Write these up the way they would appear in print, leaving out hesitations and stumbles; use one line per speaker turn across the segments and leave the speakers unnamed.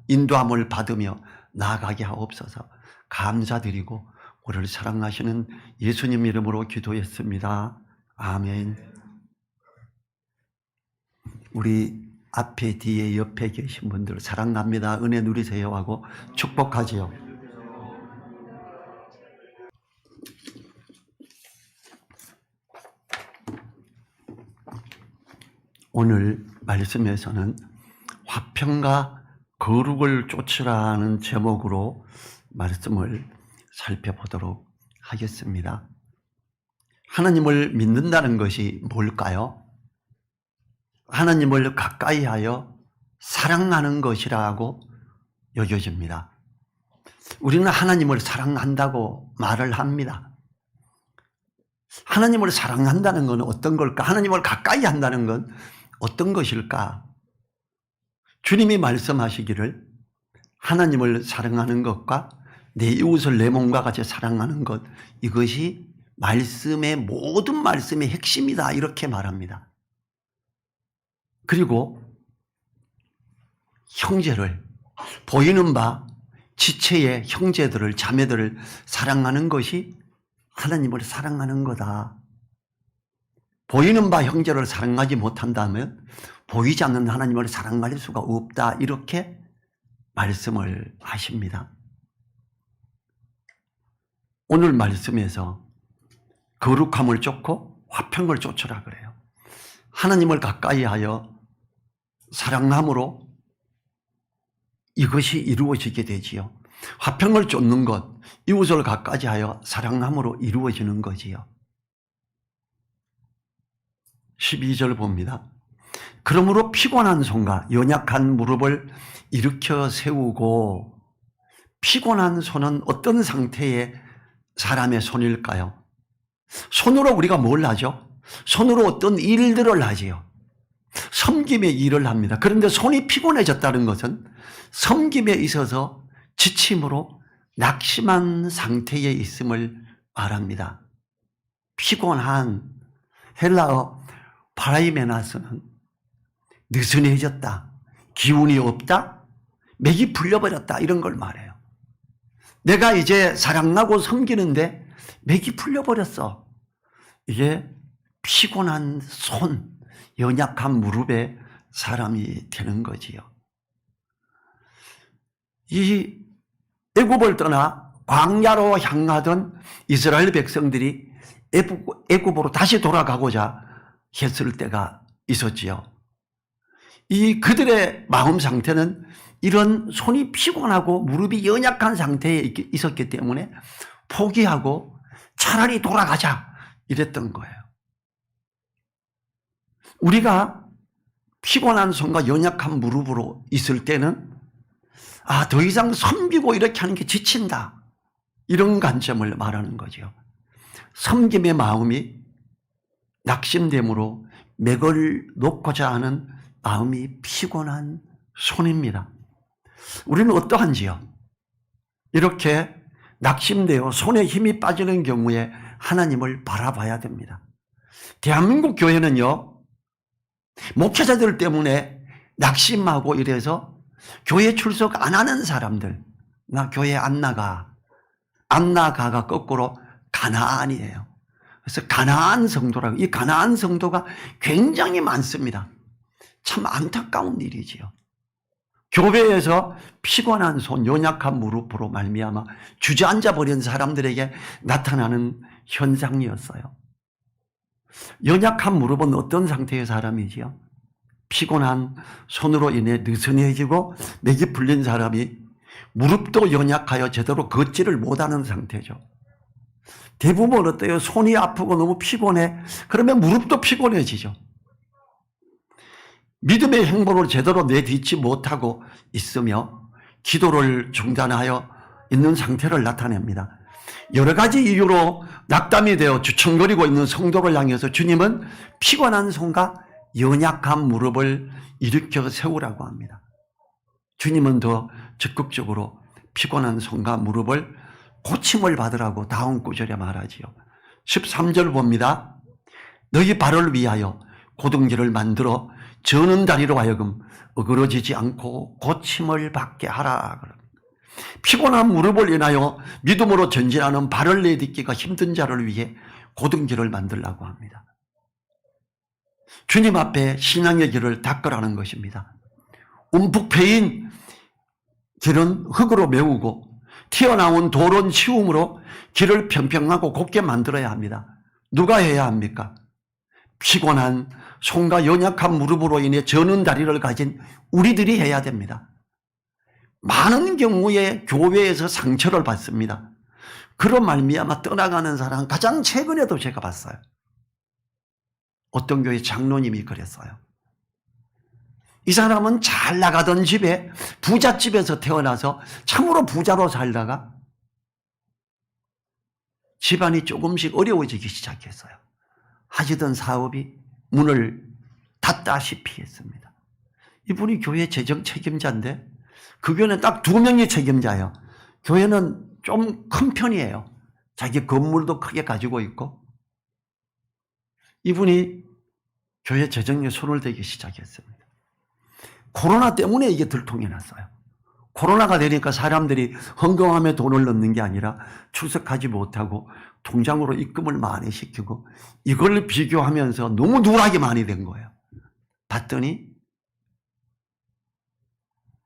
인도함을 받으며 나아가게 하옵소서. 감사드리고 우리를 사랑하시는 예수님 이름으로 기도했습니다. 아멘. 우리 앞에 뒤에 옆에 계신 분들 사랑합니다. 은혜 누리세요 하고 축복하지요. 오늘 말씀에서는 화평과 거룩을 쫓으라는 제목으로 말씀을 살펴보도록 하겠습니다. 하나님을 믿는다는 것이 뭘까요? 하나님을 가까이 하여 사랑하는 것이라고 여겨집니다. 우리는 하나님을 사랑한다고 말을 합니다. 하나님을 사랑한다는 건 어떤 걸까? 하나님을 가까이 한다는 건 어떤 것일까? 주님이 말씀하시기를 하나님을 사랑하는 것과 내 이웃을 내 몸과 같이 사랑하는 것, 이것이 모든 말씀의 핵심이다, 이렇게 말합니다. 그리고 형제를, 보이는 바 지체의 형제들을, 자매들을 사랑하는 것이 하나님을 사랑하는 거다. 보이는 바 형제를 사랑하지 못한다면 보이지 않는 하나님을 사랑할 수가 없다, 이렇게 말씀을 하십니다. 오늘 말씀에서 거룩함을 쫓고 화평을 쫓으라 그래요. 하나님을 가까이 하여 사랑함으로 이것이 이루어지게 되지요. 화평을 쫓는 것, 이웃을 가까이 하여 사랑함으로 이루어지는 거지요. 12절 봅니다. 그러므로 피곤한 손과 연약한 무릎을 일으켜 세우고, 피곤한 손은 어떤 상태의 사람의 손일까요? 손으로 우리가 뭘 하죠? 손으로 어떤 일들을 하지요. 섬김의 일을 합니다. 그런데 손이 피곤해졌다는 것은 섬김에 있어서 지침으로 낙심한 상태에 있음을 말합니다. 피곤한, 헬라어 파라이메나스는 느슨해졌다, 기운이 없다, 맥이 풀려버렸다, 이런 걸 말해요. 내가 이제 사랑하고 섬기는데 맥이 풀려버렸어. 이게 피곤한 손, 연약한 무릎의 사람이 되는 거지요. 이 애굽을 떠나 광야로 향하던 이스라엘 백성들이 애굽으로 다시 돌아가고자 했을 때가 있었지요. 이 그들의 마음 상태는 이런 손이 피곤하고 무릎이 연약한 상태에 있었기 때문에 포기하고 차라리 돌아가자, 이랬던 거예요. 우리가 피곤한 손과 연약한 무릎으로 있을 때는 더 이상 섬기고 이렇게 하는 게 지친다, 이런 관점을 말하는 거죠. 섬김의 마음이 낙심됨으로 맥을 놓고자 하는 마음이 피곤한 손입니다. 우리는 어떠한지요? 이렇게 낙심되어 손에 힘이 빠지는 경우에 하나님을 바라봐야 됩니다. 대한민국 교회는요, 목회자들 때문에 낙심하고 이래서 교회 출석 안 하는 사람들, 나 교회 안 나가가 거꾸로 가나안이에요. 그래서 가나안 성도라고, 이 가나안 성도가 굉장히 많습니다. 참 안타까운 일이지요. 교회에서 피곤한 손, 연약한 무릎으로 말미암아 주저앉아 버린 사람들에게 나타나는 현상이었어요. 연약한 무릎은 어떤 상태의 사람이지요? 피곤한 손으로 인해 느슨해지고 맥이 풀린 사람이 무릎도 연약하여 제대로 걷지를 못하는 상태죠. 대부분 어때요? 손이 아프고 너무 피곤해. 그러면 무릎도 피곤해지죠. 믿음의 행보를 제대로 내딛지 못하고 있으며 기도를 중단하여 있는 상태를 나타냅니다. 여러 가지 이유로 낙담이 되어 주춤거리고 있는 성도를 향해서 주님은 피곤한 손과 연약한 무릎을 일으켜 세우라고 합니다. 주님은 더 적극적으로 피곤한 손과 무릎을 고침을 받으라고 다음 구절에 말하지요. 13절 봅니다. 너희 발을 위하여 고등기를 만들어 저는 다리로 하여금 어그러지지 않고 고침을 받게 하라. 피곤한 무릎을 인하여 믿음으로 전진하는 발을 내딛기가 힘든 자를 위해 곧은 길을 만들라고 합니다. 주님 앞에 신앙의 길을 닦으라는 것입니다. 움푹패인 길은 흙으로 메우고 튀어나온 돌은 치움으로 길을 평평하고 곱게 만들어야 합니다. 누가 해야 합니까? 피곤한 손과 연약한 무릎으로 인해 저는 다리를 가진 우리들이 해야 됩니다. 많은 경우에 교회에서 상처를 받습니다. 그런 말미암아 떠나가는 사람 가장 최근에도 제가 봤어요. 어떤 교회 장로님이 그랬어요. 이 사람은 잘 나가던 집에 부잣집에서 태어나서 참으로 부자로 살다가 집안이 조금씩 어려워지기 시작했어요. 하시던 사업이 문을 닫다시피 했습니다. 이분이 교회 재정 책임자인데 그 교회는 딱 2명이 책임자예요. 교회는 좀 큰 편이에요. 자기 건물도 크게 가지고 있고. 이분이 교회 재정에 손을 대기 시작했습니다. 코로나 때문에 이게 들통이 났어요. 코로나가 되니까 사람들이 헌금함에 돈을 넣는 게 아니라 출석하지 못하고 통장으로 입금을 많이 시키고 이걸 비교하면서 너무 누락이 많이 된 거예요. 봤더니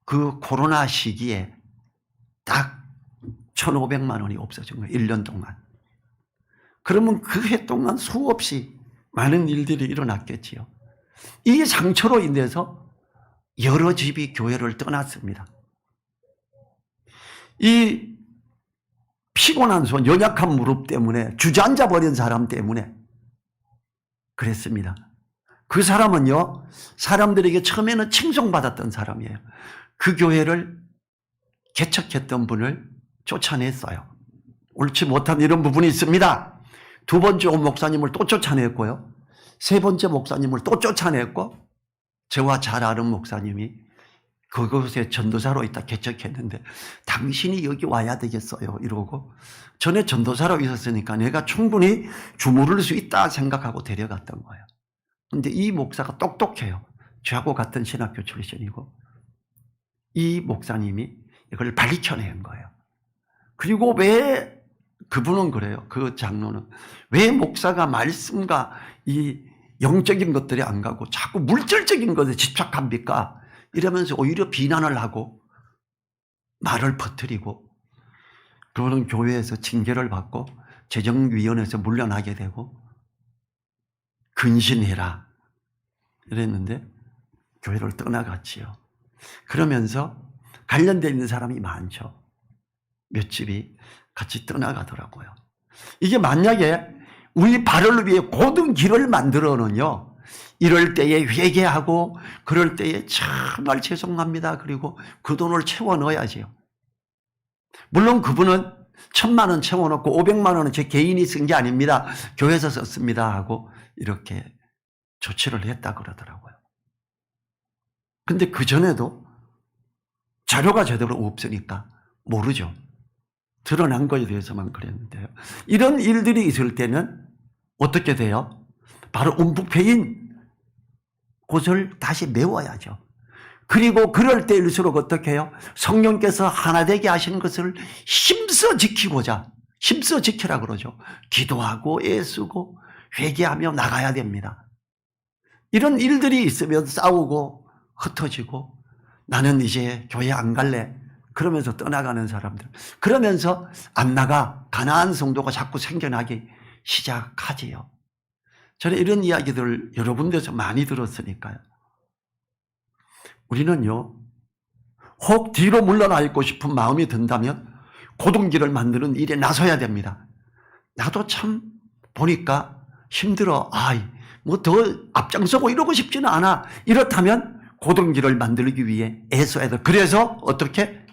그 코로나 시기에 딱 1,500만 원이 없어진 거예요. 1년 동안. 그러면 그 해 동안 수없이 많은 일들이 일어났겠지요. 이 상처로 인해서 여러 집이 교회를 떠났습니다. 이 피곤한 손, 연약한 무릎 때문에 주저앉아 버린 사람 때문에 그랬습니다. 그 사람은요, 사람들에게 처음에는 칭송받았던 사람이에요. 그 교회를 개척했던 분을 쫓아냈어요. 옳지 못한 이런 부분이 있습니다. 2번째 목사님을 또 쫓아냈고요. 3번째 목사님을 또 쫓아냈고, 저와 잘 아는 목사님이 그곳에 전도사로 있다 개척했는데 당신이 여기 와야 되겠어요 이러고, 전에 전도사로 있었으니까 내가 충분히 주무를 수 있다 생각하고 데려갔던 거예요. 그런데 이 목사가 똑똑해요. 저하고 같은 신학교 출신이고, 이 목사님이 이걸 밝혀낸 거예요. 그리고 왜 그분은 그래요. 그 장로는 왜 목사가 말씀과 이 영적인 것들이 안 가고 자꾸 물질적인 것에 집착합니까? 이러면서 오히려 비난을 하고 말을 퍼뜨리고, 그러는 교회에서 징계를 받고 재정위원회에서 물러나게 되고 근신해라 이랬는데 교회를 떠나갔지요. 그러면서 관련되어 있는 사람이 많죠. 몇 집이 같이 떠나가더라고요. 이게 만약에 우리 발을 위해 곧은 길을 만들어는요, 이럴 때에 회개하고 그럴 때에 정말 죄송합니다. 그리고 그 돈을 채워 넣어야지요. 물론 그분은 1,000만 원 채워놓고 500만 원은 제 개인이 쓴 게 아닙니다. 교회에서 썼습니다 하고 이렇게 조치를 했다 그러더라고요. 근데 그전에도 자료가 제대로 없으니까 모르죠. 드러난 거에 대해서만 그랬는데요. 이런 일들이 있을 때는 어떻게 돼요? 바로 움푹패인 곳을 다시 메워야죠. 그리고 그럴 때일수록 어떻게 해요? 성령께서 하나 되게 하신 것을 힘써 지키고자, 힘써 지키라 그러죠. 기도하고 애쓰고 회개하며 나가야 됩니다. 이런 일들이 있으면 싸우고 흩어지고 나는 이제 교회 안 갈래 그러면서 떠나가는 사람들, 그러면서 안 나가 가나안 성도가 자꾸 생겨나기 시작하지요. 저는 이런 이야기들 여러 군데서 많이 들었으니까요. 우리는요, 혹 뒤로 물러나 있고 싶은 마음이 든다면 고등기를 만드는 일에 나서야 됩니다. 나도 참 보니까 힘들어. 뭐 더 앞장서고 이러고 싶지는 않아. 이렇다면 고등기를 만들기 위해 애써야 돼. 그래서 어떻게?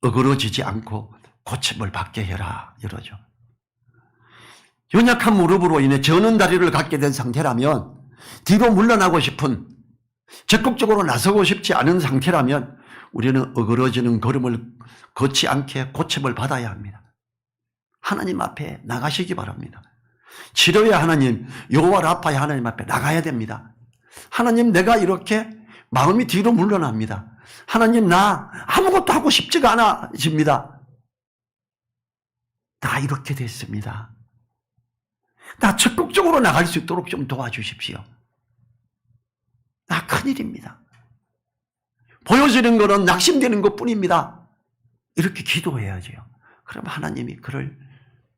어그러지지 않고 고침을 받게 해라 이러죠. 연약한 무릎으로 인해 저는 다리를 갖게 된 상태라면, 뒤로 물러나고 싶은, 적극적으로 나서고 싶지 않은 상태라면 우리는 어그러지는 걸음을 걷지 않게 고침을 받아야 합니다. 하나님 앞에 나가시기 바랍니다. 치료의 하나님, 여호와 라파의 하나님 앞에 나가야 됩니다. 하나님, 내가 이렇게 마음이 뒤로 물러납니다. 하나님, 나 아무것도 하고 싶지가 않아집니다. 다 이렇게 됐습니다. 나 적극적으로 나갈 수 있도록 좀 도와주십시오. 나 큰일입니다. 보여지는 것은 낙심되는 것뿐입니다. 이렇게 기도해야죠. 그럼 하나님이 그를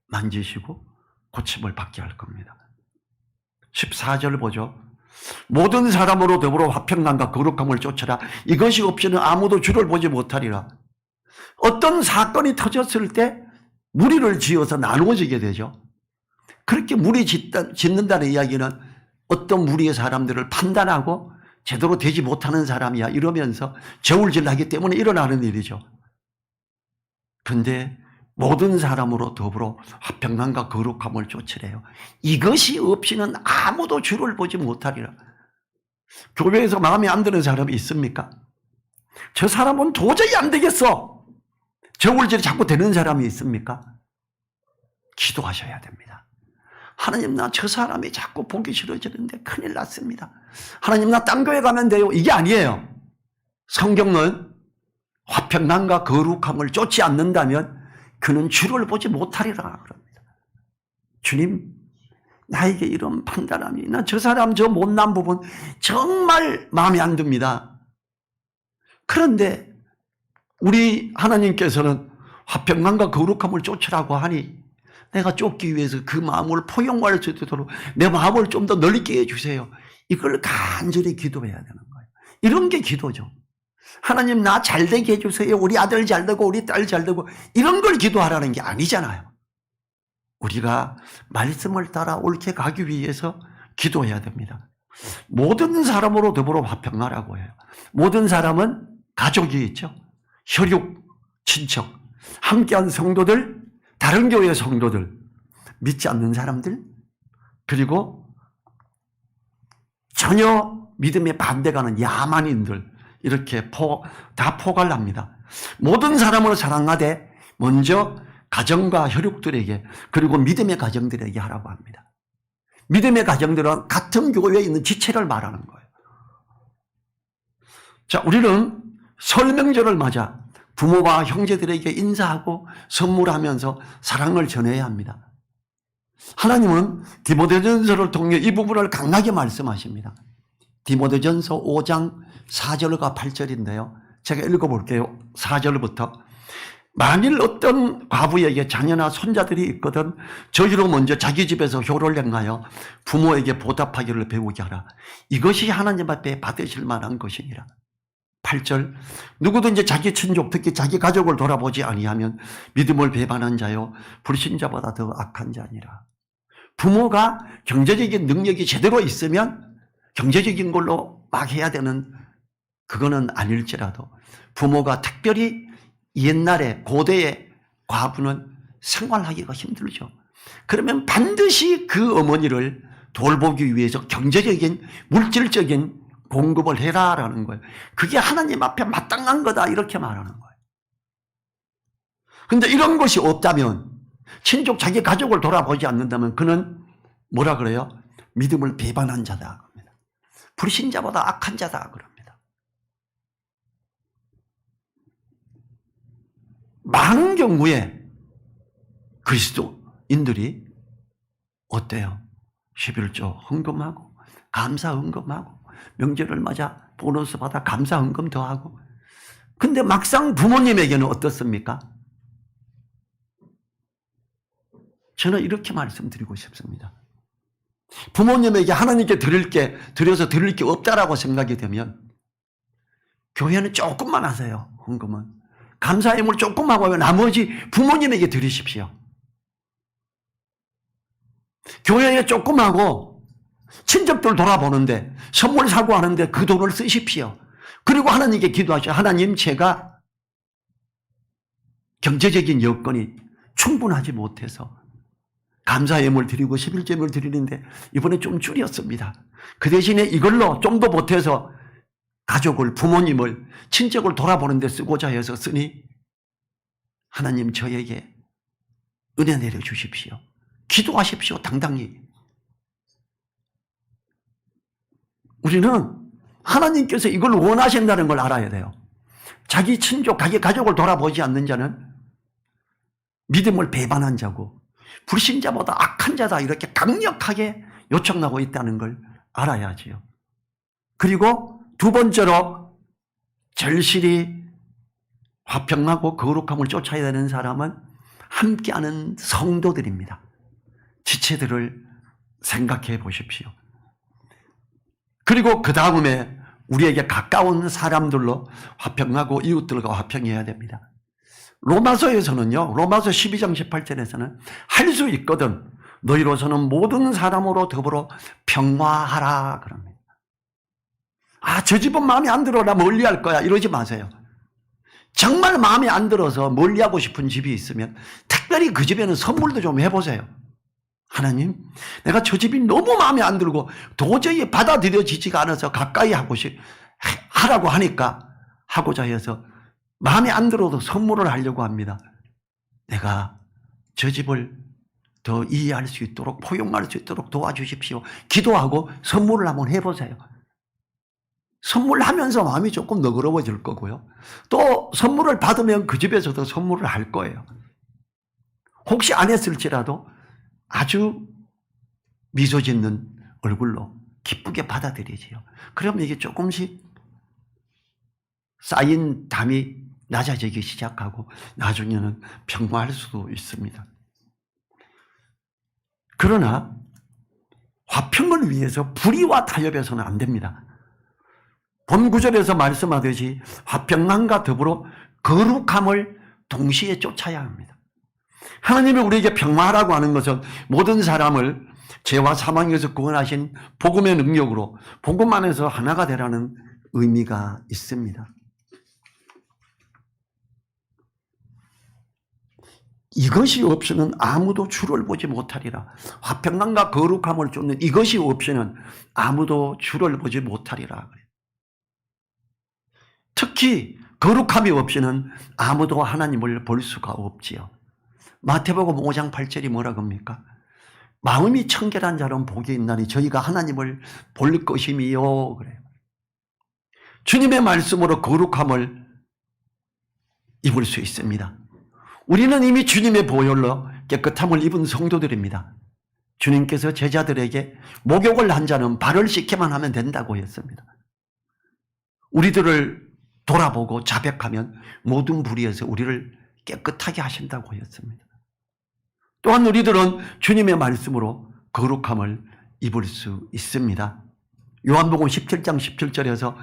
만지시고 고침을 받게 할 겁니다. 14절 보죠. 모든 사람으로 더불어 화평감과 거룩함을 쫓으라. 이것이 없이는 아무도 주를 보지 못하리라. 어떤 사건이 터졌을 때 무리를 지어서 나누어지게 되죠. 그렇게 무리 짓는다는 이야기는 어떤 무리의 사람들을 판단하고 제대로 되지 못하는 사람이야 이러면서 저울질하기 때문에 일어나는 일이죠. 그런데 모든 사람으로 더불어 화평감과 거룩함을 쫓으래요. 이것이 없이는 아무도 주를 보지 못하리라. 교회에서 마음에 안 드는 사람이 있습니까? 저 사람은 도저히 안 되겠어. 저울질이 자꾸 되는 사람이 있습니까? 기도하셔야 됩니다. 하나님, 나 저 사람이 자꾸 보기 싫어지는데 큰일 났습니다. 하나님, 나 딴 교회 가면 돼요. 이게 아니에요. 성경은 화평감과 거룩함을 쫓지 않는다면 그는 주를 보지 못하리라 그럽니다. 주님, 나에게 이런 판단함이, 나 저 사람 저 못난 부분 정말 마음에 안 듭니다. 그런데 우리 하나님께서는 화평감과 거룩함을 쫓으라고 하니 내가 쫓기 위해서 그 마음을 포용할 수 있도록 내 마음을 좀 더 넓게 해주세요. 이걸 간절히 기도해야 되는 거예요. 이런 게 기도죠. 하나님, 나 잘되게 해주세요. 우리 아들 잘되고 우리 딸 잘되고 이런 걸 기도하라는 게 아니잖아요. 우리가 말씀을 따라 옳게 가기 위해서 기도해야 됩니다. 모든 사람으로 더불어 화평하라고 해요. 모든 사람은 가족이 있죠. 혈육, 친척, 함께한 성도들, 다른 교회 성도들, 믿지 않는 사람들, 그리고 전혀 믿음에 반대가 하는 야만인들, 이렇게 다 포괄합니다. 모든 사람을 사랑하되 먼저 가정과 혈육들에게, 그리고 믿음의 가정들에게 하라고 합니다. 믿음의 가정들은 같은 교회에 있는 지체를 말하는 거예요. 자, 우리는 설 명절을 맞아 부모와 형제들에게 인사하고 선물하면서 사랑을 전해야 합니다. 하나님은 디모데전서를 통해 이 부분을 강하게 말씀하십니다. 디모데전서 5장 4절과 8절인데요. 제가 읽어볼게요. 4절부터. 만일 어떤 과부에게 자녀나 손자들이 있거든 저희로 먼저 자기 집에서 효를 행하여 부모에게 보답하기를 배우게 하라. 이것이 하나님 앞에 받으실 만한 것이니라. 8절. 누구든지 자기 친족 특히 자기 가족을 돌아보지 아니하면 믿음을 배반한 자요 불신자보다 더 악한 자니라. 부모가 경제적인 능력이 제대로 있으면 경제적인 걸로 막 해야 되는 그거는 아닐지라도 부모가 특별히 옛날에 고대의 과부는 생활하기가 힘들죠. 그러면 반드시 그 어머니를 돌보기 위해서 경제적인 물질적인 공급을 해라라는 거예요. 그게 하나님 앞에 마땅한 거다 이렇게 말하는 거예요. 그런데 이런 것이 없다면 친족 자기 가족을 돌아보지 않는다면 그는 뭐라 그래요? 믿음을 배반한 자다 그럽니다. 불신자보다 악한 자다 그럽니다. 많은 경우에 그리스도인들이 어때요? 11조 헌금하고 감사 헌금하고 명절을 맞아 보너스 받아 감사 헌금 더하고. 근데 막상 부모님에게는 어떻습니까? 저는 이렇게 말씀드리고 싶습니다. 부모님에게 하나님께 드려서 드릴 게 없다라고 생각이 되면 교회는 조금만 하세요. 헌금은. 감사예물 조금 하고 나머지 부모님에게 드리십시오. 교회에 조금 하고 친척들 돌아보는데 선물 사고 하는데 그 돈을 쓰십시오. 그리고 하나님께 기도하시오. 하나님, 제가 경제적인 여건이 충분하지 못해서 감사 예물 드리고 11제물 드리는데 이번에 좀 줄였습니다. 그 대신에 이걸로 좀 더 보태서 가족을, 부모님을, 친척을 돌아보는 데 쓰고자 해서 쓰니 하나님 저에게 은혜 내려주십시오. 기도하십시오. 당당히. 우리는 하나님께서 이걸 원하신다는 걸 알아야 돼요. 자기 친족, 자기 가족을 돌아보지 않는 자는 믿음을 배반한 자고 불신자보다 악한 자다, 이렇게 강력하게 요청하고 있다는 걸 알아야지요. 그리고 두 번째로 절실히 화평하고 거룩함을 쫓아야 되는 사람은 함께하는 성도들입니다. 지체들을 생각해 보십시오. 그리고 그 다음에 우리에게 가까운 사람들로 화평하고 이웃들과 화평해야 됩니다. 로마서에서는요, 로마서 12장 18절에서는 할 수 있거든 너희로서는 모든 사람으로 더불어 평화하라 그럽니다. 아, 저 집은 마음에 안 들어, 나 멀리할 거야, 이러지 마세요. 정말 마음에 안 들어서 멀리하고 싶은 집이 있으면 특별히 그 집에는 선물도 좀 해보세요. 하나님, 내가 저 집이 너무 마음에 안 들고 도저히 받아들여지지가 않아서 가까이 하라고 하니까 하고자 해서 마음에 안 들어도 선물을 하려고 합니다. 내가 저 집을 더 이해할 수 있도록, 포용할 수 있도록 도와주십시오. 기도하고 선물을 한번 해보세요. 선물하면서 마음이 조금 너그러워질 거고요. 또 선물을 받으면 그 집에서도 선물을 할 거예요. 혹시 안 했을지라도 아주 미소 짓는 얼굴로 기쁘게 받아들이지요. 그러면 이게 조금씩 쌓인 담이 낮아지기 시작하고 나중에는 평화할 수도 있습니다. 그러나 화평을 위해서 불의와 타협해서는 안 됩니다. 본 구절에서 말씀하듯이 화평함과 더불어 거룩함을 동시에 쫓아야 합니다. 하나님이 우리에게 평화라고 하는 것은 모든 사람을 죄와 사망에서 구원하신 복음의 능력으로 복음 안에서 하나가 되라는 의미가 있습니다. 이것이 없이는 아무도 주를 보지 못하리라. 화평함과 거룩함을 쫓는 이것이 없이는 아무도 주를 보지 못하리라. 특히 거룩함이 없이는 아무도 하나님을 볼 수가 없지요. 마태복음 5장 8절이 뭐라고 합니까? 마음이 청결한 자는 복이 있나니 저희가 하나님을 볼 것임이요. 그래요. 주님의 말씀으로 거룩함을 입을 수 있습니다. 우리는 이미 주님의 보혈로 깨끗함을 입은 성도들입니다. 주님께서 제자들에게 목욕을 한 자는 발을 씻기만 하면 된다고 했습니다. 우리들을 돌아보고 자백하면 모든 불의에서 우리를 깨끗하게 하신다고 했습니다. 또한 우리들은 주님의 말씀으로 거룩함을 입을 수 있습니다. 요한복음 17장 17절에서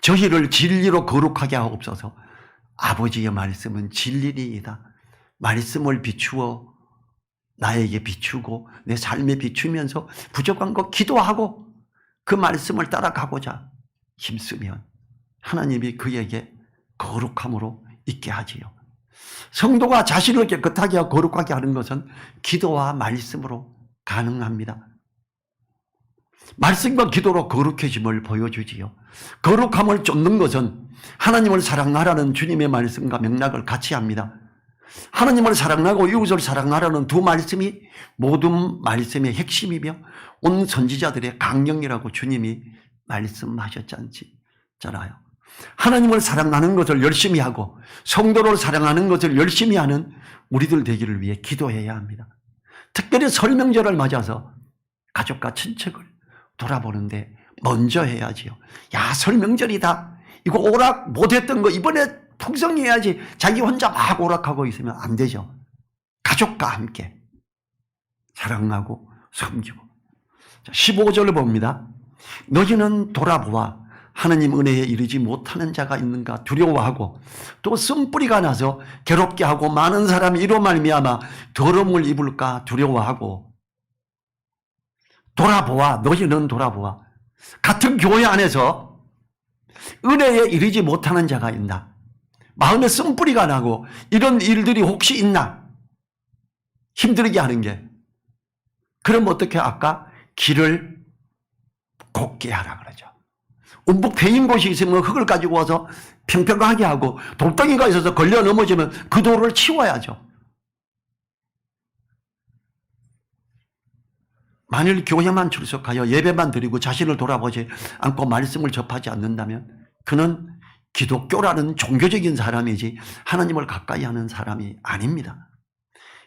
저희를 진리로 거룩하게 하옵소서. 아버지의 말씀은 진리니이다. 말씀을 비추어 나에게 비추고 내 삶에 비추면서 부족한 거 기도하고 그 말씀을 따라가고자 힘쓰면 하나님이 그에게 거룩함으로 있게 하지요. 성도가 자신을 깨끗하게 하고 거룩하게 하는 것은 기도와 말씀으로 가능합니다. 말씀과 기도로 거룩해짐을 보여주지요. 거룩함을 쫓는 것은 하나님을 사랑하라는 주님의 말씀과 맥락을 같이 합니다. 하나님을 사랑하고 이웃을 사랑하라는 두 말씀이 모든 말씀의 핵심이며 온 선지자들의 강령이라고 주님이 말씀하셨잖아요. 하나님을 사랑하는 것을 열심히 하고 성도를 사랑하는 것을 열심히 하는 우리들 되기를 위해 기도해야 합니다. 특별히 설 명절을 맞아서 가족과 친척을 돌아보는데 먼저 해야지요. 야, 설 명절이다. 이거 오락 못했던 거 이번에 풍성해야지. 자기 혼자 막 오락하고 있으면 안 되죠. 가족과 함께 사랑하고 섬기고. 15절을 봅니다. 너희는 돌아보아 하나님 은혜에 이르지 못하는 자가 있는가 두려워하고 또 쓴뿌리가 나서 괴롭게 하고 많은 사람이 이로 말미암아 더러움을 입을까 두려워하고. 돌아보아, 너희는 돌아보아. 같은 교회 안에서 은혜에 이르지 못하는 자가 있나? 마음에 쓴뿌리가 나고 이런 일들이 혹시 있나? 힘들게 하는 게. 그럼 어떻게 아까 길을 곱게 하라 그러죠. 움푹 패인 곳이 있으면 흙을 가지고 와서 평평하게 하고 돌덩이가 있어서 걸려 넘어지면 그 돌을 치워야죠. 만일 교회만 출석하여 예배만 드리고 자신을 돌아보지 않고 말씀을 접하지 않는다면 그는 기독교라는 종교적인 사람이지 하나님을 가까이 하는 사람이 아닙니다.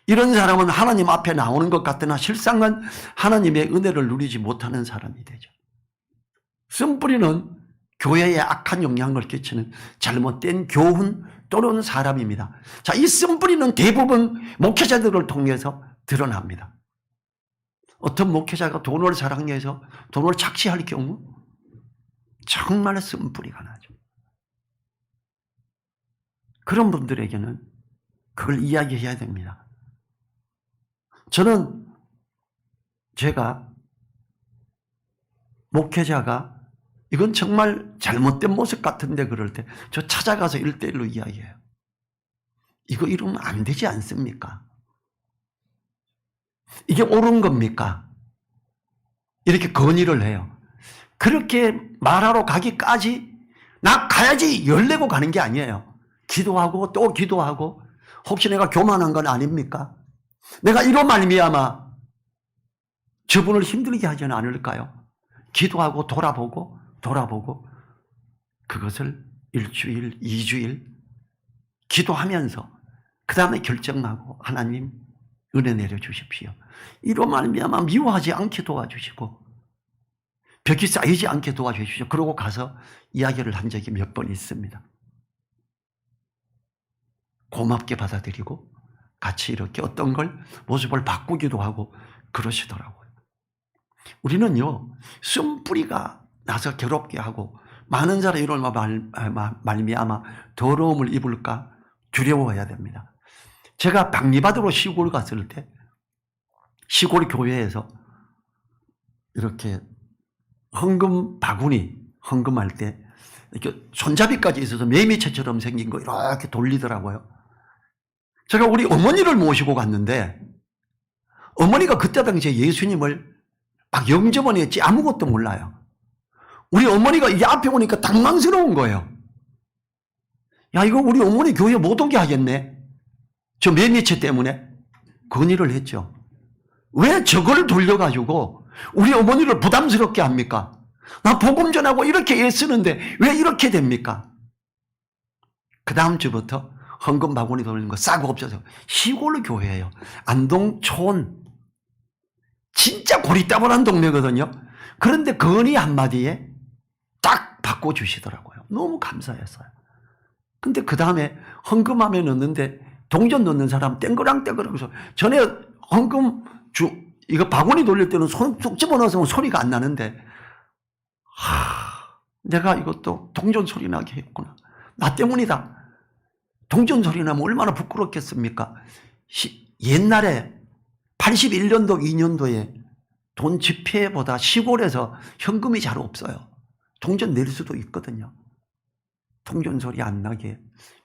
이런 사람은 하나님 앞에 나오는 것 같으나 실상은 하나님의 은혜를 누리지 못하는 사람이 되죠. 쓴뿌리는 교회에 악한 영향을 끼치는 잘못된 교훈 또는 사람입니다. 자, 이 쓴뿌리는 대부분 목회자들을 통해서 드러납니다. 어떤 목회자가 돈을 사랑해서 돈을 착취할 경우 정말 쓴뿌리가 나죠. 그런 분들에게는 그걸 이야기해야 됩니다. 저는 제가 목회자가 이건 정말 잘못된 모습 같은데 그럴 때 저 찾아가서 1대1로 이야기해요. 이거 이러면 안 되지 않습니까? 이게 옳은 겁니까? 이렇게 건의를 해요. 그렇게 말하러 가기까지 나 가야지 열내고 가는 게 아니에요. 기도하고 또 기도하고 혹시 내가 교만한 건 아닙니까? 내가 이로 말미암아 저분을 힘들게 하지는 않을까요? 기도하고 돌아보고 그것을 1주일, 2주일 기도하면서 그 다음에 결정하고 하나님 은혜 내려주십시오. 이로 말미암아 미워하지 않게 도와주시고 벽이 쌓이지 않게 도와주십시오. 그러고 가서 이야기를 한 적이 몇 번 있습니다. 고맙게 받아들이고 같이 이렇게 어떤 걸 모습을 바꾸기도 하고 그러시더라고요. 우리는요, 쓴뿌리가 나서 괴롭게 하고 많은 사람이 이런 말미암아 더러움을 입을까 두려워해야 됩니다. 제가 박리받으러 시골 갔을 때 시골 교회에서 이렇게 헌금 바구니 헌금할 때 이렇게 손잡이까지 있어서 매미채처럼 생긴 거 이렇게 돌리더라고요. 제가 우리 어머니를 모시고 갔는데 어머니가 그때 당시에 예수님을 막 영접은 했지 아무것도 몰라요. 우리 어머니가 이게 앞에 오니까 당황스러운 거예요. 야, 이거 우리 어머니 교회 못 오게 하겠네. 저 매미채 때문에 건의를 했죠. 왜 저걸 돌려가지고 우리 어머니를 부담스럽게 합니까? 나 복음 전하고 이렇게 애쓰는데 왜 이렇게 됩니까? 그 다음 주부터 헌금 바구니 돌리는 거 싸고 없어서 시골 교회예요. 안동촌 진짜 고리따분한 동네거든요. 그런데 건의 한마디에 딱 바꿔주시더라고요. 너무 감사했어요. 근데 그 다음에 헌금함에 넣는데 동전 넣는 사람 땡그랑땡그랑 해서 전에 헌금 이거 바구니 돌릴 때는 손 쏙 집어넣어서 소리가 안 나는데 내가 이것도 동전 소리 나게 했구나. 나 때문이다. 동전 소리 나면 얼마나 부끄럽겠습니까? 옛날에 81년도 2년도에 돈 지폐보다 시골에서 현금이 잘 없어요. 동전 낼 수도 있거든요. 동전 소리 안 나게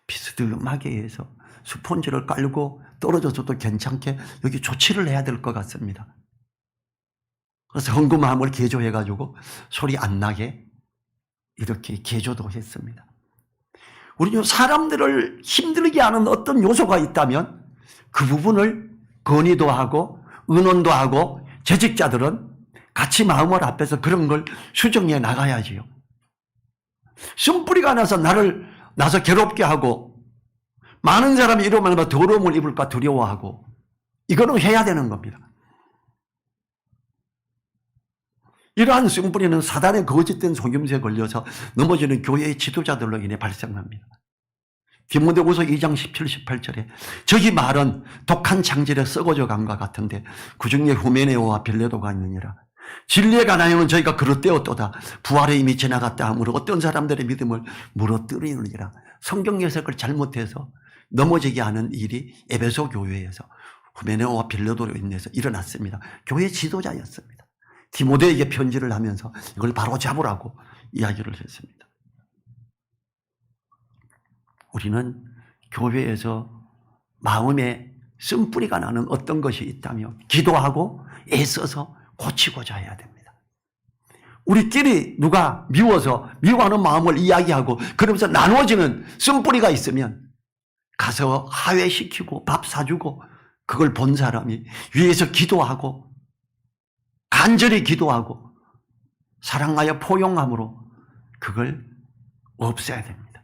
비스듬하게 해서 스펀지를 깔고 떨어져서도 괜찮게 여기 조치를 해야 될 것 같습니다. 그래서 헌금함을 개조해가지고 소리 안 나게 이렇게 개조도 했습니다. 우리는 사람들을 힘들게 하는 어떤 요소가 있다면 그 부분을 건의도 하고 의논도 하고 재직자들은 같이 마음을 합해서 그런 걸 수정해 나가야지요. 쓴뿌리가 나서 괴롭게 하고 많은 사람이 이러면 더러움을 입을까 두려워하고 이거는 해야 되는 겁니다. 이러한 쓴뿌리는 사단의 거짓된 속임수에 걸려서 넘어지는 교회의 지도자들로 인해 발생합니다. 디모데후서 2장 17, 18절에 저희 말은 독한 창질에 썩어져 간과 같은데 그중에 후메네오와 빌레도가 있느니라. 진리에 관하여는 저희가 그릇되었도다. 부활의 이미 지나갔다 하므로 어떤 사람들의 믿음을 무너뜨리느니라. 성경 해석을 잘못해서 넘어지게 하는 일이 에베소 교회에서 후메네오와 빌레도로 인해서 일어났습니다. 교회 지도자였습니다. 디모데에게 편지를 하면서 이걸 바로 잡으라고 이야기를 했습니다. 우리는 교회에서 마음에 쓴뿌리가 나는 어떤 것이 있다면 기도하고 애써서 고치고자 해야 됩니다. 우리끼리 누가 미워하는 마음을 이야기하고 그러면서 나눠지는 쓴뿌리가 있으면 가서 하회시키고 밥 사주고 그걸 본 사람이 위에서 기도하고 간절히 기도하고 사랑하여 포용함으로 그걸 없애야 됩니다.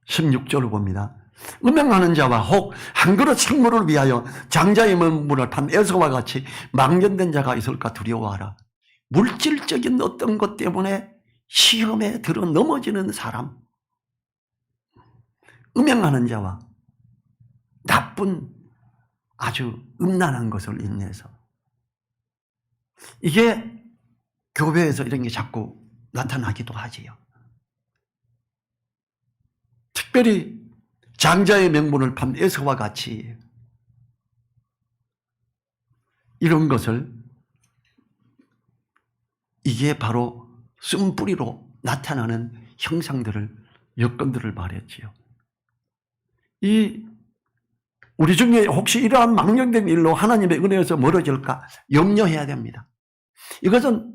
16절을 봅니다. 음행하는 자와 혹 한 그릇 식물을 위하여 장자의 명분을 판 에서와 같이 망령된 자가 있을까 두려워하라. 물질적인 어떤 것 때문에 시험에 들어 넘어지는 사람, 음행하는 자와 나쁜 아주 음란한 것을 인해서, 이게 교회에서 이런 게 자꾸 나타나기도 하지요. 특별히 장자의 명분을 판 에서와 같이 이런 것을, 이게 바로 쓴뿌리로 나타나는 형상들을, 여건들을 말했지요. 우리 중에 혹시 이러한 망령된 일로 하나님의 은혜에서 멀어질까 염려해야 됩니다. 이것은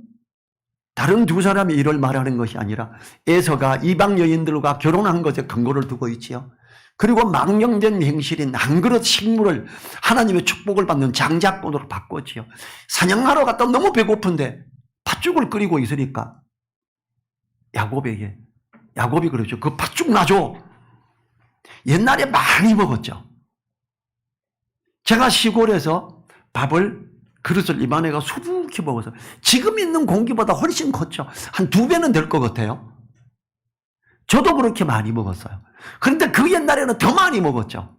다른 두 사람이 이를 말하는 것이 아니라 에서가 이방 여인들과 결혼한 것에 근거를 두고 있지요. 그리고 망령된 행실인 한 그릇 식물을 하나님의 축복을 받는 장자권으로 바꿨지요. 사냥하러 갔다 너무 배고픈데 팥죽을 끓이고 있으니까 야곱이 그러죠. 그 팥죽 놔줘. 옛날에 많이 먹었죠. 제가 시골에서 밥을, 그릇을 이만해가 수북히 먹어서 지금 있는 공기보다 훨씬 컸죠. 한 2배는 될 것 같아요. 저도 그렇게 많이 먹었어요. 그런데 그 옛날에는 더 많이 먹었죠.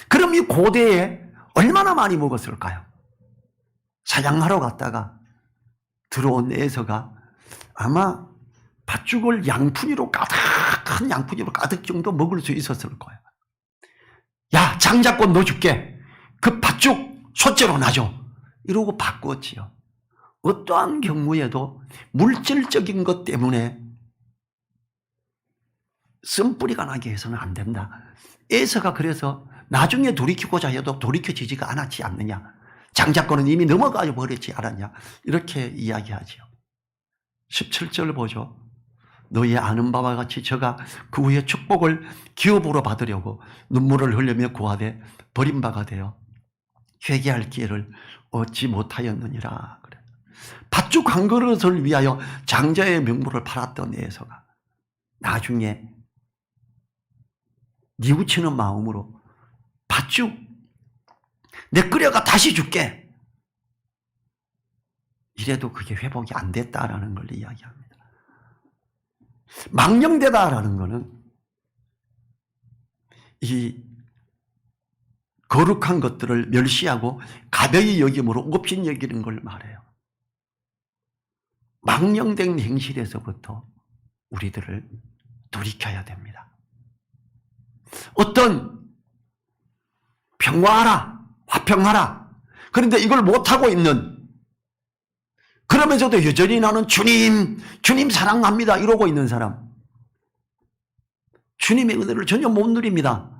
그럼 이 고대에 얼마나 많이 먹었을까요? 사냥하러 갔다가 들어온 에서가 아마 팥죽을 큰 양푼이로 가득 정도 먹을 수 있었을 거예요. 야, 장자권 너 줄게. 그 팥죽 소째로 놔줘. 이러고 바꾸었지요. 어떠한 경우에도 물질적인 것 때문에 쓴뿌리가 나게 해서는 안 된다. 에서가 그래서 나중에 돌이키고자 해도 돌이켜지지가 않았지 않느냐. 장자권은 이미 넘어가 버렸지 않았냐. 이렇게 이야기하지요. 17절 보죠. 너희 아는 바와 같이 저가 그 후에 축복을 기업으로 받으려고 눈물을 흘리며 구하되 버림바가 되어 회개할 기회를 얻지 못하였느니라. 그래. 팥죽 한 그릇을 위하여 장자의 명물을 팔았던 에서가 나중에 뉘우치는 마음으로 팥죽 내 끓여가 다시 줄게. 이래도 그게 회복이 안 됐다라는 걸 이야기합니다. 망령되다라는 것은 이 거룩한 것들을 멸시하고 가벼이 여김으로 옵신 여기는 걸 말해요. 망령된 행실에서부터 우리들을 돌이켜야 됩니다. 어떤 평화하라, 화평하라. 그런데 이걸 못하고 있는, 그러면서도 여전히 나는 주님 사랑합니다 이러고 있는 사람, 주님의 은혜를 전혀 못 누립니다.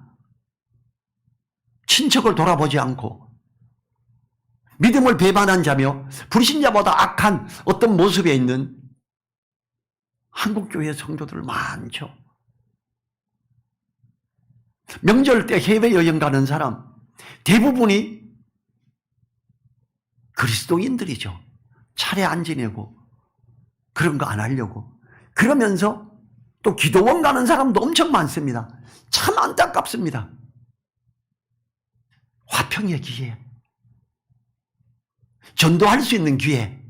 친척을 돌아보지 않고 믿음을 배반한 자며 불신자보다 악한 어떤 모습에 있는 한국교회 성도들 많죠. 명절 때 해외여행 가는 사람 대부분이 그리스도인들이죠. 차례 안 지내고 그런 거 안 하려고. 그러면서 또 기도원 가는 사람도 엄청 많습니다. 참 안타깝습니다. 화평의 기회, 전도할 수 있는 기회,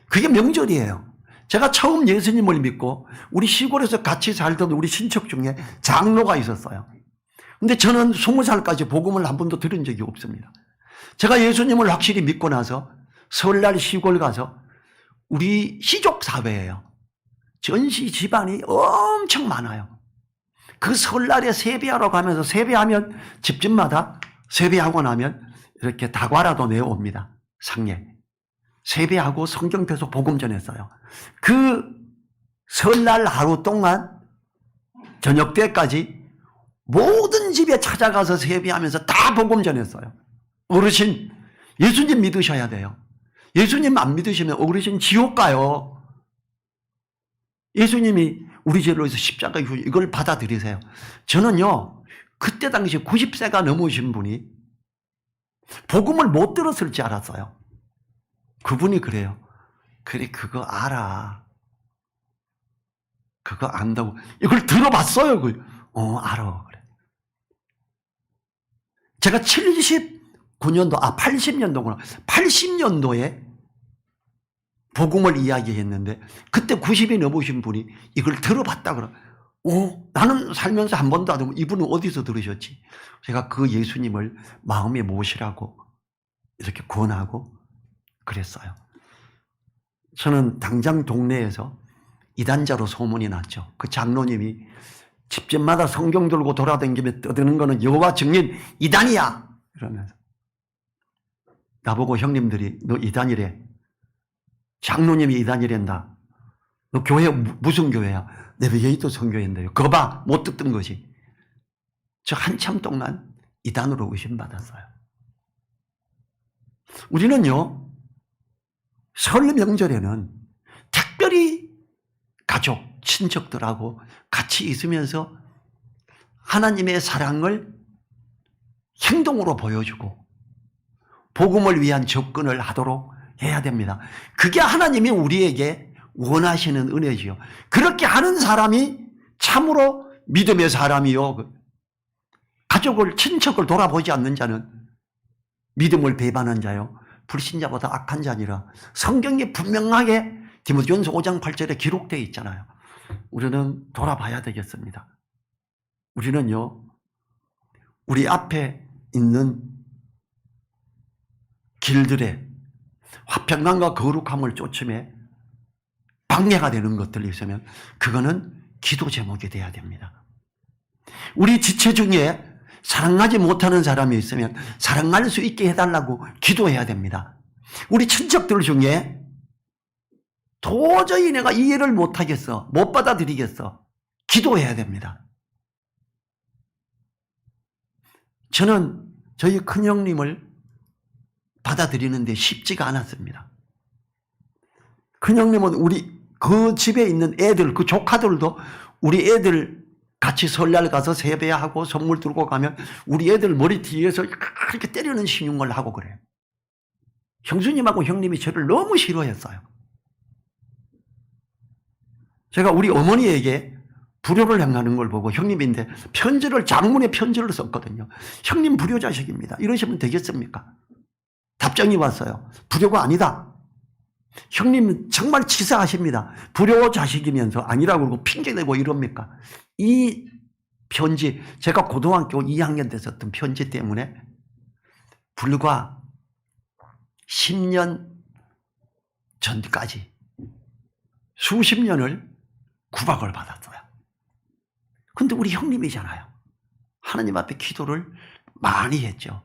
그게 명절이에요. 제가 처음 예수님을 믿고 우리 시골에서 같이 살던 우리 친척 중에 장로가 있었어요. 근데 저는 20살까지 복음을 한 번도 들은 적이 없습니다. 제가 예수님을 확실히 믿고 나서 설날 시골 가서, 우리 시족 사회예요. 전시 집안이 엄청 많아요. 그 설날에 세배하러 가면서, 세배하면 집집마다 세배하고 나면 이렇게 다과라도 내어옵니다. 상에. 세배하고 성경 펴서 복음 전했어요. 그 설날 하루 동안 저녁 때까지 모든 집에 찾아가서 세배하면서 다 복음 전했어요. 어르신, 예수님 믿으셔야 돼요. 예수님 안 믿으시면 어르신 지옥 가요. 예수님이 우리 죄를 위해서 십자가 이후 이걸 받아들이세요. 저는요, 그때 당시 90세가 넘으신 분이 복음을 못 들었을 줄 알았어요. 그분이 그래요. 그래, 그거 알아. 그거 안다고. 이걸 들어봤어요. 알아. 그래. 제가 80년도구나. 80년도에 복음을 이야기했는데, 그때 90이 넘으신 분이 이걸 들어봤다 그러. 나는 살면서 한 번도 안 들으면 이분은 어디서 들으셨지? 제가 그 예수님을 마음에 모시라고 이렇게 권하고 그랬어요. 저는 당장 동네에서 이단자로 소문이 났죠. 그 장로님이 집집마다 성경 들고 돌아다니며 떠드는 거는 여호와 증인 이단이야 이러면서 나보고 형님들이 너 이단이래. 장로님이 이단이란다. 너 교회 무슨 교회야? 내비게이터 선교회인데요. 그거 봐. 못 듣던 거지. 저 한참 동안 이단으로 의심받았어요. 우리는요, 설 명절에는 특별히 가족, 친척들하고 같이 있으면서 하나님의 사랑을 행동으로 보여주고 복음을 위한 접근을 하도록 해야 됩니다. 그게 하나님이 우리에게 원하시는 은혜지요. 그렇게 하는 사람이 참으로 믿음의 사람이요. 가족을, 친척을 돌아보지 않는 자는 믿음을 배반한 자요. 불신자보다 악한 자니라. 성경에 분명하게 디모데전서 5장 8절에 기록되어 있잖아요. 우리는 돌아봐야 되겠습니다. 우리는요, 우리 앞에 있는 길들에 화평감과 거룩함을 쫓음에 방해가 되는 것들이 있으면 그거는 기도 제목이 돼야 됩니다. 우리 지체 중에 사랑하지 못하는 사람이 있으면 사랑할 수 있게 해달라고 기도해야 됩니다. 우리 친척들 중에 도저히 내가 이해를 못하겠어, 못 받아들이겠어, 기도해야 됩니다. 저는 저희 큰형님을 받아들이는데 쉽지가 않았습니다. 큰형님은 우리 그 집에 있는 애들, 그 조카들도 우리 애들 같이 설날 가서 세배하고 선물 들고 가면 우리 애들 머리 뒤에서 그렇게 때리는 신용을 하고 그래요. 형수님하고 형님이 저를 너무 싫어했어요. 제가 우리 어머니에게 불효를 행하는 걸 보고 형님인데 장문의 편지를 썼거든요. 형님 불효자식입니다. 이러시면 되겠습니까? 답장이 왔어요. 불효가 아니다. 형님 정말 치사하십니다. 불효자식이면서 아니라고 그러고 핑계대고 이럽니까? 이 편지, 제가 고등학교 2학년 때 썼던 편지 때문에 불과 10년 전까지 수십 년을 구박을 받았어요. 근데 우리 형님이잖아요. 하나님 앞에 기도를 많이 했죠.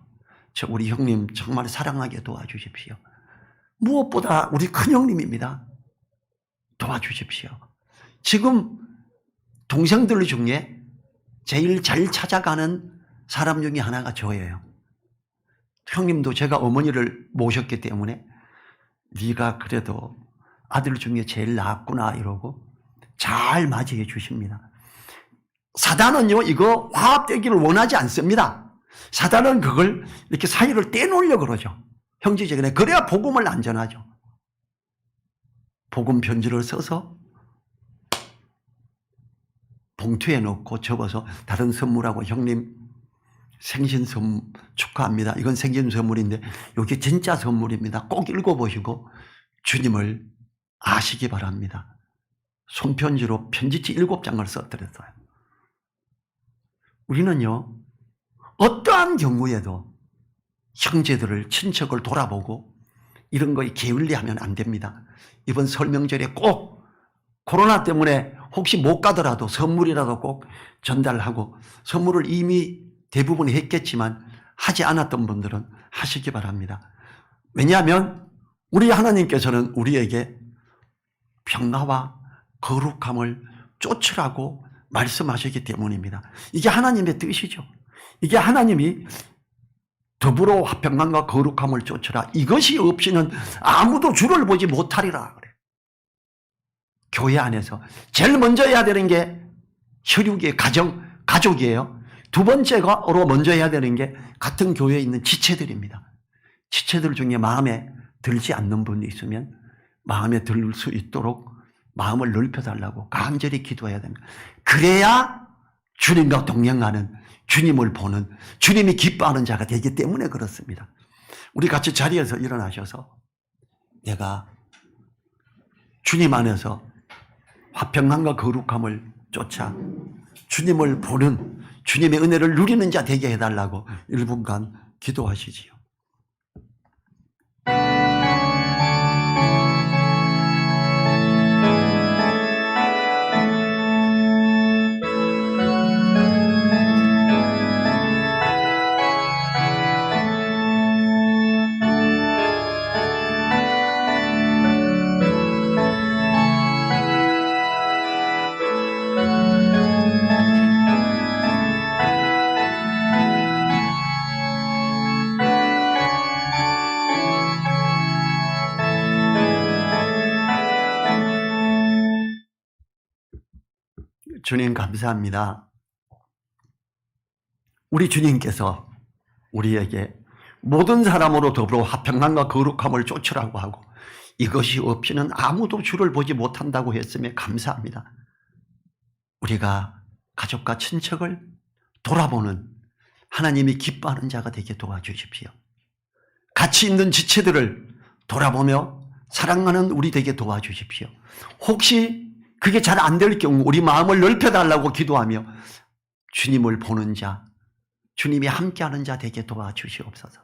저 우리 형님 정말 사랑하게 도와주십시오. 무엇보다 우리 큰형님입니다. 도와주십시오. 지금 동생들 중에 제일 잘 찾아가는 사람 중에 하나가 저예요. 형님도 제가 어머니를 모셨기 때문에 네가 그래도 아들 중에 제일 낫구나 이러고 잘 맞이해 주십니다. 사단은요, 이거 화합되기를 원하지 않습니다. 사단은 그걸 이렇게 사이를 떼놓으려고 그러죠. 형제지간에. 그래야 복음을 안전하죠. 복음 편지를 써서 봉투에 넣고 접어서 다른 선물하고 형님 생신 선물 축하합니다. 이건 생신 선물인데 이게 진짜 선물입니다. 꼭 읽어보시고 주님을 아시기 바랍니다. 손편지로 편지지 7장을 써드렸어요. 우리는요, 어떠한 경우에도 형제들을, 친척을 돌아보고 이런 거에 게을리하면 안 됩니다. 이번 설명절에 꼭 코로나 때문에 혹시 못 가더라도 선물이라도 꼭 전달하고, 선물을 이미 대부분 했겠지만 하지 않았던 분들은 하시기 바랍니다. 왜냐하면 우리 하나님께서는 우리에게 평화와 거룩함을 쫓으라고 말씀하시기 때문입니다. 이게 하나님의 뜻이죠. 이게 하나님이 더불어 화평감과 거룩함을 쫓으라. 이것이 없이는 아무도 주를 보지 못하리라 그래. 교회 안에서 제일 먼저 해야 되는 게 혈육의 가족이에요. 두 번째로 먼저 해야 되는 게 같은 교회에 있는 지체들입니다. 지체들 중에 마음에 들지 않는 분이 있으면 마음에 들 수 있도록 마음을 넓혀달라고 간절히 기도해야 됩니다. 그래야 주님과 동행하는, 주님을 보는, 주님이 기뻐하는 자가 되기 때문에 그렇습니다. 우리 같이 자리에서 일어나셔서 내가 주님 안에서 화평함과 거룩함을 쫓아 주님을 보는, 주님의 은혜를 누리는 자 되게 해달라고 1분간 기도하시지요. 주님 감사합니다. 우리 주님께서 우리에게 모든 사람으로 더불어 화평함과 거룩함을 쫓으라고 하고 이것이 없이는 아무도 주를 보지 못한다고 했음에 감사합니다. 우리가 가족과 친척을 돌아보는, 하나님이 기뻐하는 자가 되게 도와주십시오. 같이 있는 지체들을 돌아보며 사랑하는 우리 되게 도와주십시오. 혹시 그게 잘 안 될 경우 우리 마음을 넓혀달라고 기도하며 주님을 보는 자, 주님이 함께하는 자 되게 도와주시옵소서.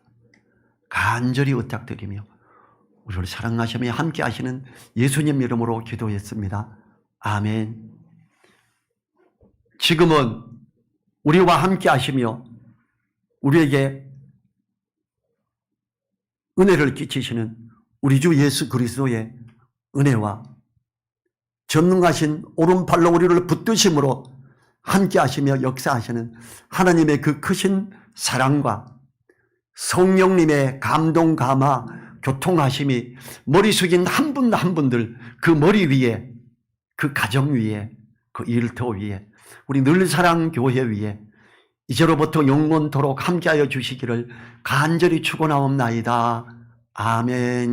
간절히 부탁드리며 우리를 사랑하시며 함께하시는 예수님 이름으로 기도했습니다. 아멘. 지금은 우리와 함께하시며 우리에게 은혜를 끼치시는 우리 주 예수 그리스도의 은혜와 전능하신 오른팔로 우리를 붙드심으로 함께하시며 역사하시는 하나님의 그 크신 사랑과 성령님의 감동, 감화, 교통하심이 머리 숙인 한 분 한 분들 그 머리 위에, 그 가정 위에, 그 일터 위에, 우리 늘사랑교회 위에 이제로부터 영원토록 함께하여 주시기를 간절히 축원하옵나이다. 아멘.